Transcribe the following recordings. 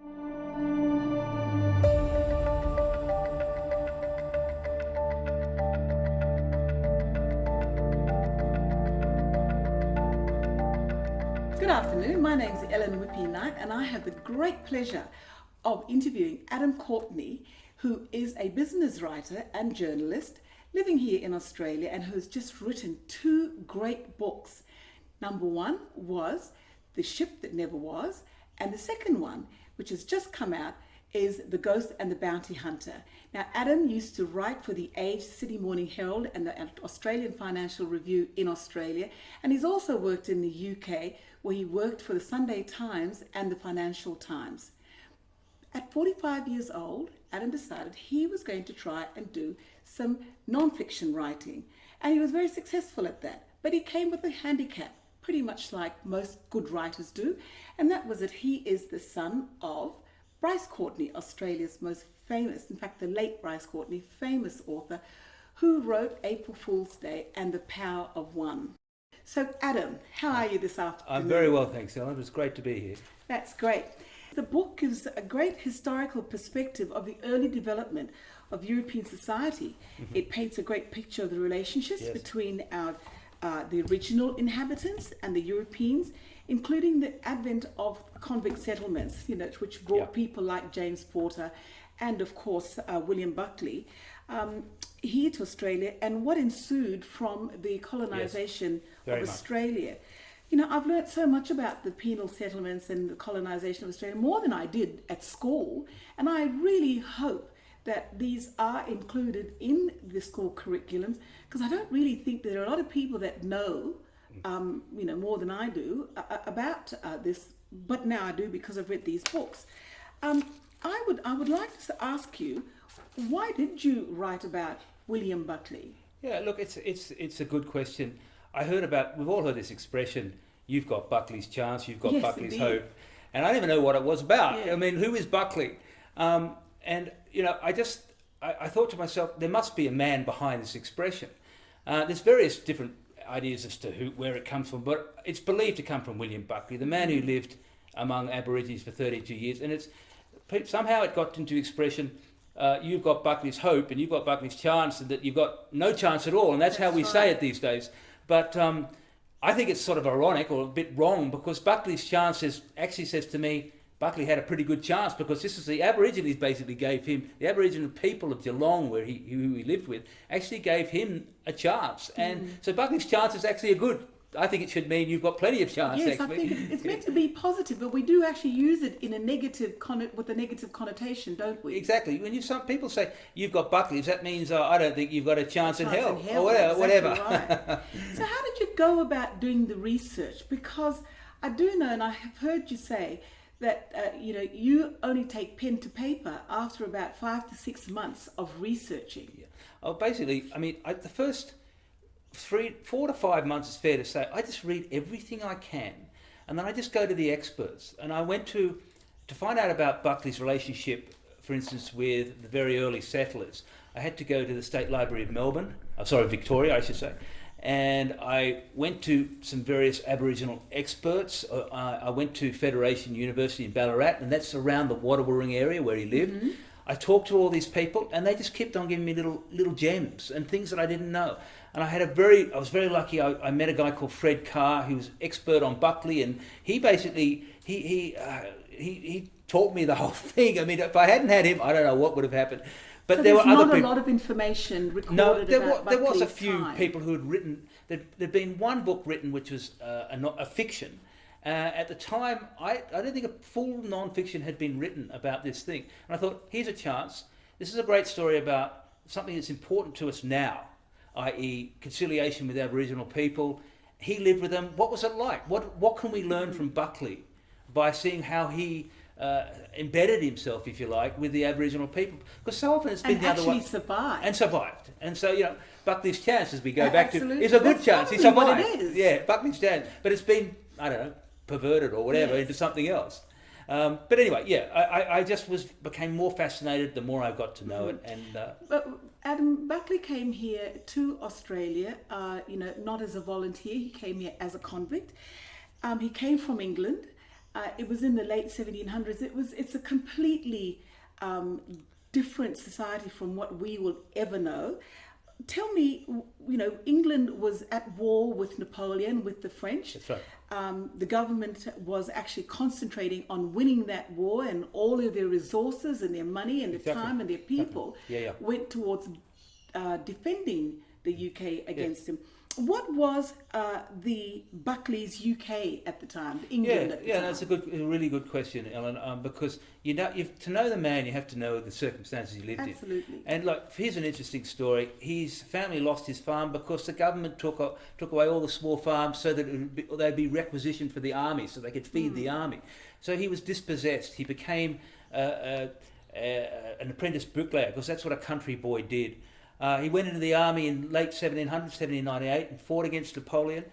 Good afternoon, my name is Ellen Whippy-Knight and I have the great pleasure of interviewing Adam Courtenay, who is a business writer and journalist living here in Australia and who has just written two great books. Number one was The Ship That Never Was, and the second one, which has just come out, is The Ghost and the Bounty Hunter. Now, Adam used to write for the Age, Sydney Morning Herald and the Australian Financial Review in Australia, and he's also worked in the UK, where he worked for the Sunday Times and the Financial Times. At 45 years old, Adam decided he was going to try and do some non-fiction writing, and he was very successful at that. But he came with a handicap, pretty much like most good writers do, and that was that he is the son of Bryce Courtenay, Australia's most famous, in fact the late Bryce Courtenay, famous author, who wrote April Fool's Day and The Power of One. So Adam, how are you this afternoon? I'm very well, thanks, Ellen. It's great to be here. That's great. The book gives a great historical perspective of the early development of European society. Mm-hmm. It paints a great picture of the relationships between the original inhabitants and the Europeans, including the advent of convict settlements, which brought people like James Porter and, of course, William Buckley here to Australia, and what ensued from the colonisation of Australia. I've learnt so much about the penal settlements and the colonisation of Australia, more than I did at school, and I really hope that these are included in the school curriculums, because I don't really think there are a lot of people that know, more than I do about this, but now I do because I've read these books. I would like to ask you, why did you write about William Buckley? Yeah, look, it's a good question. We've all heard this expression, you've got Buckley's chance, you've got Buckley's hope. And I didn't even know what it was about. Yeah. I mean, who is Buckley? I thought to myself, there must be a man behind this expression. There's various different ideas as to where it comes from, but it's believed to come from William Buckley, the man who lived among Aborigines for 32 years. And somehow it got into expression, you've got Buckley's hope and you've got Buckley's chance, and that you've got no chance at all. And that's how we say it these days. But I think it's sort of ironic or a bit wrong, because Buckley's chance actually says to me, Buckley had a pretty good chance, because this is the Aborigines basically gave him, the Aboriginal people of Geelong, who he lived with, actually gave him a chance. And so Buckley's chance is actually I think it should mean you've got plenty of chance. Yes, actually. I think it's meant to be positive, but we do actually use it in a negative with a negative connotation, don't we? Exactly. When some people say you've got Buckley's, that means I don't think you've got a chance in hell or whatever. Exactly right. So how did you go about doing the research? Because I do know, and I have heard you say that you only take pen to paper after about 5 to 6 months of researching. Yeah. Oh, basically, I mean, the first 4 to 5 months, it's fair to say, I just read everything I can, and then I just go to the experts. And I went to find out about Buckley's relationship, for instance, with the very early settlers. I had to go to the State Library of Victoria, I should say. And I went to some various Aboriginal experts. I went to Federation University in Ballarat, and that's around the Wadawurrung area where he lived. Mm-hmm. I talked to all these people, and they just kept on giving me little gems and things that I didn't know. And I was very lucky. I met a guy called Fred Carr, who was expert on Buckley, and he basically he taught me the whole thing. I mean, if I hadn't had him, I don't know what would have happened. But so there were not other a lot of information recorded. No, there about was a few time. people who had written. There'd been one book written which was a fiction. At the time, I don't think a full non-fiction had been written about this thing. And I thought, here's a chance. This is a great story about something that's important to us now, i.e. conciliation with Aboriginal people. He lived with them. What was it like? What can we learn from Buckley by seeing how he embedded himself, if you like, with the Aboriginal people? Because so often it's been the other way. Survived. And so, Buckley's chance, as we go back to, is a good chance. He survived. What it is. Yeah, Buckley's chance. But it's been, I don't know, perverted or whatever into something else. But anyway, I just became more fascinated the more I got to know it. And but Adam, Buckley came here to Australia, not as a volunteer. He came here as a convict. He came from England. It was in the late 1700s. It's a completely different society from what we will ever know. Tell me, England was at war with Napoleon, with the French. That's right. The government was actually concentrating on winning that war, and all of their resources and their money and their time and their people went towards defending the UK against him. What was the Buckleys UK at the time, England at the time? That's a really good question, Ellen. Because to know the man, you have to know the circumstances he lived in. Absolutely. And here's an interesting story. His family lost his farm because the government took away all the small farms so that they'd be requisitioned for the army, so they could feed the army. So he was dispossessed. He became an apprentice bricklayer, because that's what a country boy did. He went into the army in late 1798 and fought against Napoleon.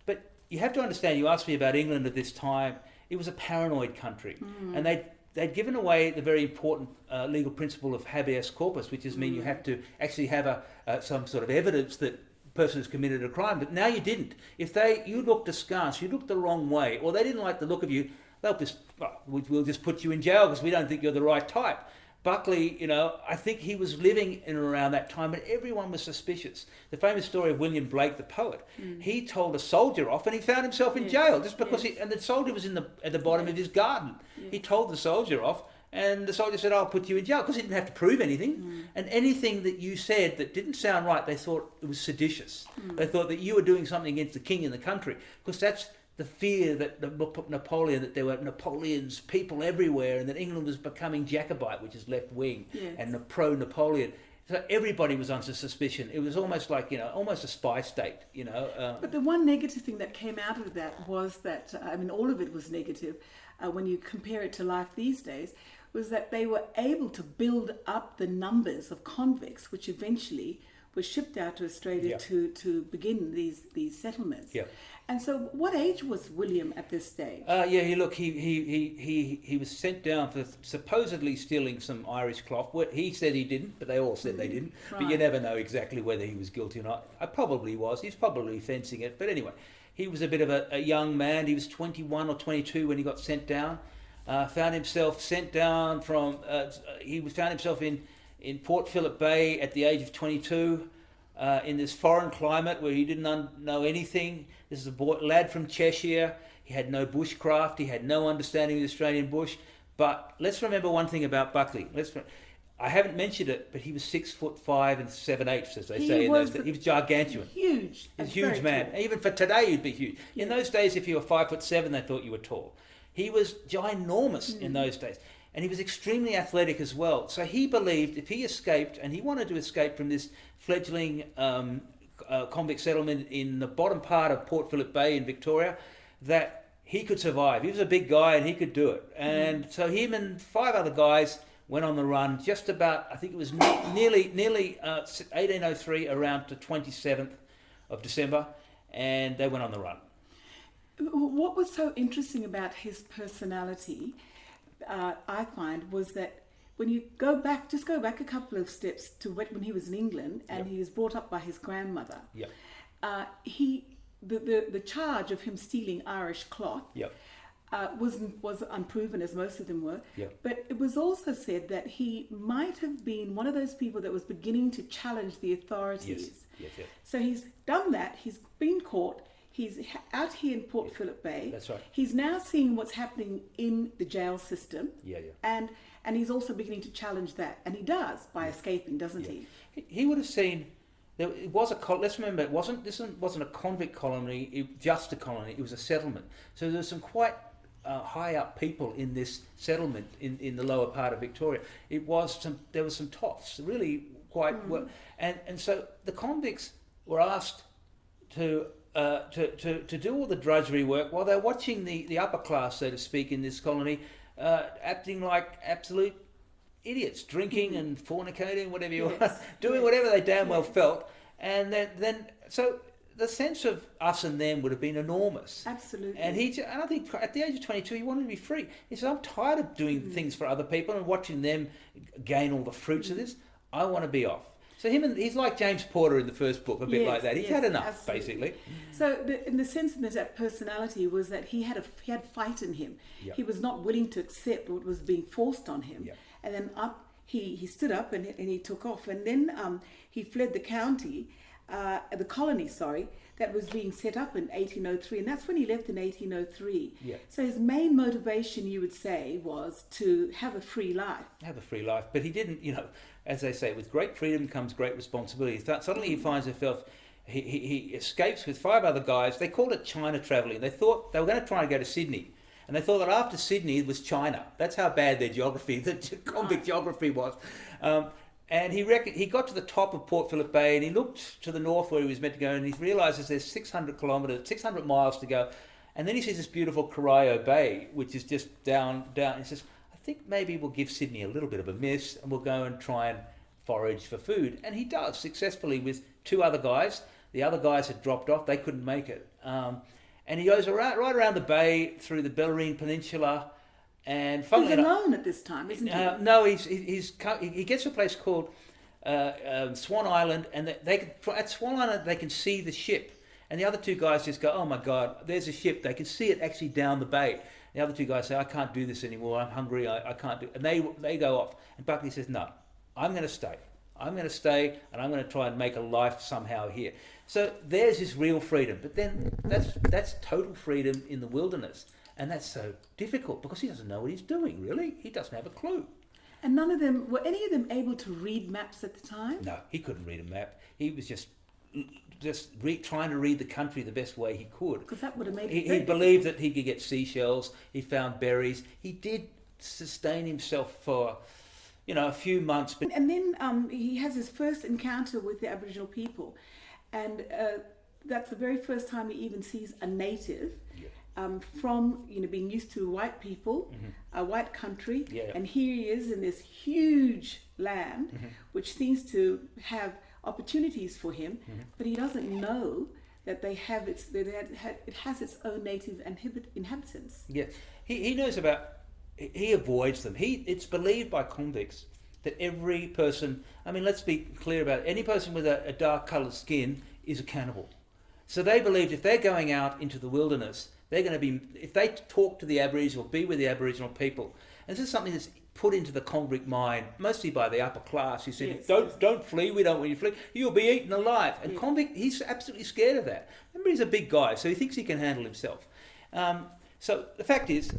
But you have to understand, you asked me about England at this time, it was a paranoid country. And they'd given away the very important legal principle of habeas corpus, which is mean you have to actually have some sort of evidence that the person has committed a crime. But now you didn't. If you looked askance, you looked the wrong way, or they didn't like the look of you, we'll just put you in jail because we don't think you're the right type. Buckley, I think he was living in and around that time, but everyone was suspicious. The famous story of William Blake, the poet, he told a soldier off and he found himself in jail just because and the soldier was at the bottom of his garden. He told the soldier off, and the soldier said, "I'll put you in jail," because he didn't have to prove anything. And anything that you said that didn't sound right, they thought it was seditious. They thought that you were doing something against the king and the country, because that's the fear that Napoleon, that there were Napoleon's people everywhere, and that England was becoming Jacobite, which is left wing, and pro-Napoleon. So everybody was under suspicion. It was almost like, almost a spy state, But the one negative thing that came out of that was that, all of it was negative when you compare it to life these days, was that they were able to build up the numbers of convicts, which eventually were shipped out to Australia to begin these settlements. And so, what age was William at this stage? He was sent down for supposedly stealing some Irish cloth. He said he didn't, but they all said they didn't. Right. But you never know exactly whether he was guilty or not. I probably was. He's probably fencing it. But anyway, he was a bit of a young man. He was 21 or 22 when he got sent down. Found himself sent down from. He found himself in Port Phillip Bay at the age of 22. In this foreign climate where he didn't know anything. This is a lad from Cheshire. He had no bushcraft. He had no understanding of the Australian bush. But let's remember one thing about Buckley. I haven't mentioned it, but he was 6'5" and 7/8", as they say in those days. He was gargantuan. Huge. He's a huge man. Tall. Even for today, he'd be huge. Yeah. In those days, if you were 5'7", they thought you were tall. He was ginormous in those days. And he was extremely athletic as well. So he believed if he escaped, and he wanted to escape from this fledgling convict settlement in the bottom part of Port Phillip Bay in Victoria, that he could survive. He was a big guy and he could do it. And so him and 5 other guys went on the run just about, I think it was nearly 1803 around to 27th of December, and they went on the run. What was so interesting about his personality, I find, was that when you go back a couple of steps to when he was in England and he was brought up by his grandmother. The charge of him stealing Irish cloth was unproven, as most of them were. But it was also said that he might have been one of those people that was beginning to challenge the authorities. So he's done that. He's been caught. He's out here in Port Phillip Bay. That's right. He's now seeing what's happening in the jail system. And he's also beginning to challenge that. And he does by escaping, doesn't he? He would have seen. It was let's remember, this wasn't a convict colony, just a colony. It was a settlement. So there were some quite high up people in this settlement in the lower part of Victoria. There were some toffs, really quite well. And so the convicts were asked to do all the drudgery work while they're watching the upper class, so to speak, in this colony, acting like absolute idiots, drinking and fornicating, whatever you want, doing whatever they damn well felt. And then so the sense of us and them would have been enormous. Absolutely. And I think at the age of 22, he wanted to be free. He said, I'm tired of doing things for other people and watching them gain all the fruits of this. I want to be off. So he's like James Porter in the first book, a bit like that. He's had enough, absolutely. basically. So in the sense of that personality was that he had fight in him. Yep. He was not willing to accept what was being forced on him. Yep. And then he stood up and he took off. And then he fled the colony, that was being set up in 1803. And that's when he left in 1803. Yeah. So his main motivation, you would say, was to have a free life. Have a free life. But he didn't, as they say, with great freedom comes great responsibility. Suddenly he finds himself, he escapes with 5 other guys. They called it China travelling. They thought they were going to try and go to Sydney. And they thought that after Sydney was China. That's how bad their geography, the convict geography was. And he got to the top of Port Phillip Bay and he looked to the north where he was meant to go and he realises there's 600 miles to go. And then he sees this beautiful Corio Bay, which is just down. He says, I think maybe we'll give Sydney a little bit of a miss and we'll go and try and forage for food. And he does successfully with 2 other guys. The other guys had dropped off. They couldn't make it. And he goes right around the bay through the Bellarine Peninsula. And he's alone at this time, isn't he? No, he gets to a place called Swan Island, and at Swan Island they can see the ship, and the other 2 guys just go, "Oh my God, there's a ship!" They can see it actually down the bay. The other 2 guys say, "I can't do this anymore. I'm hungry. I can't do it." And they go off, and Buckley says, "No, I'm going to stay. I'm going to stay, and I'm going to try and make a life somehow here." So there's his real freedom, but then that's total freedom in the wilderness. And that's so difficult because he doesn't know what he's doing, really. He doesn't have a clue. And were any of them able to read maps at the time? No, he couldn't read a map. He was just trying to read the country the best way he could. Because that would have made He believed that he could get seashells. He found berries. He did sustain himself for, a few months. But and then he has his first encounter with the Aboriginal people. And that's the very first time he even sees a native. Yeah. From being used to white people, a white country, Yeah. and here he is in this huge land, which seems to have opportunities for him, but he doesn't know that it has its own native inhabitants. Yeah, he knows he avoids them. It's believed by convicts that every person, let's be clear about it, any person with a dark coloured skin is a cannibal. So they believed if they're going out into the wilderness, they're going to be, if they talk to the Aboriginal, be with the Aboriginal people, and this is something that's put into the convict mind, mostly by the upper class, who said, don't flee, we don't want you to flee, you'll be eaten alive. And convict, he's absolutely scared of that. Remember, he's a big guy, so he thinks he can handle himself. So the fact is,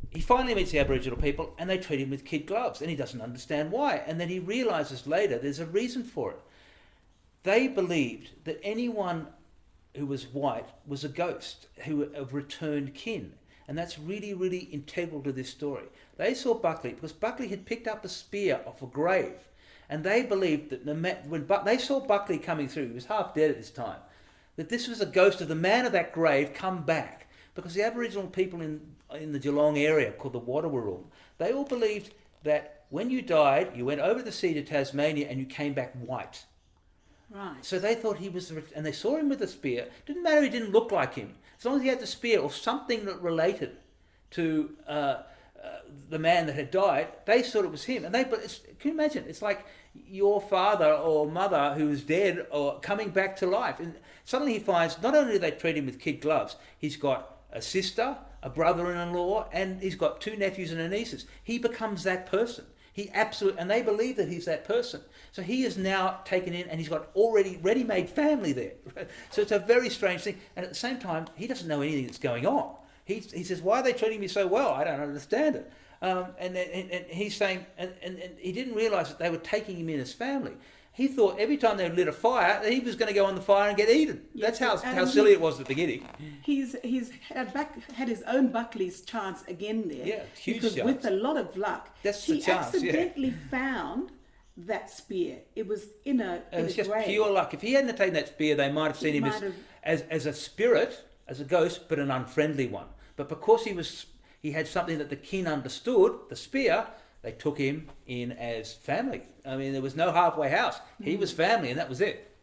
he finally meets the Aboriginal people, and they treat him with kid gloves, and he doesn't understand why. And then he realises later there's a reason for it. They believed that anyone who was white was a ghost, of returned kin. And that's really, really integral to this story. They saw Buckley because Buckley had picked up a spear off a grave. And they believed that when they saw Buckley coming through, he was half dead at this time, that this was a ghost of the man of that grave come back. Because the Aboriginal people in the Geelong area, called the Wadawurrung, they all believed that when you died, you went over the sea to Tasmania and you came back white. Right. So they thought he was, and they saw him with a spear. Didn't matter, he didn't look like him. As long as he had the spear or something that related to the man that had died, they thought it was him. And can you imagine? It's like your father or mother who is dead or coming back to life. And suddenly he finds not only do they treat him with kid gloves, he's got a sister, a brother-in-law, and he's got 2 nephews and a nieces. He becomes that person. And they believe that he's that person. So he is now taken in and he's got already ready-made family there. So it's a very strange thing. And at the same time, he doesn't know anything that's going on. He says, why are they treating me so well? I don't understand it. And he's saying, and he didn't realise that they were taking him in as family. He thought every time they lit a fire, he was going to go on the fire and get eaten. Yes, that's how silly it was at the beginning. He's had his own Buckley's chance again there. Yeah, huge because chance. With a lot of luck, That's the chance, accidentally found that spear. It was in a It was just grave. pure luck. If he hadn't taken that spear, they might have seen him as a spirit, as a ghost, but an unfriendly one. But because he had something that the kin understood, the spear, they took him in as family. There was no halfway house. He was family, and that was it.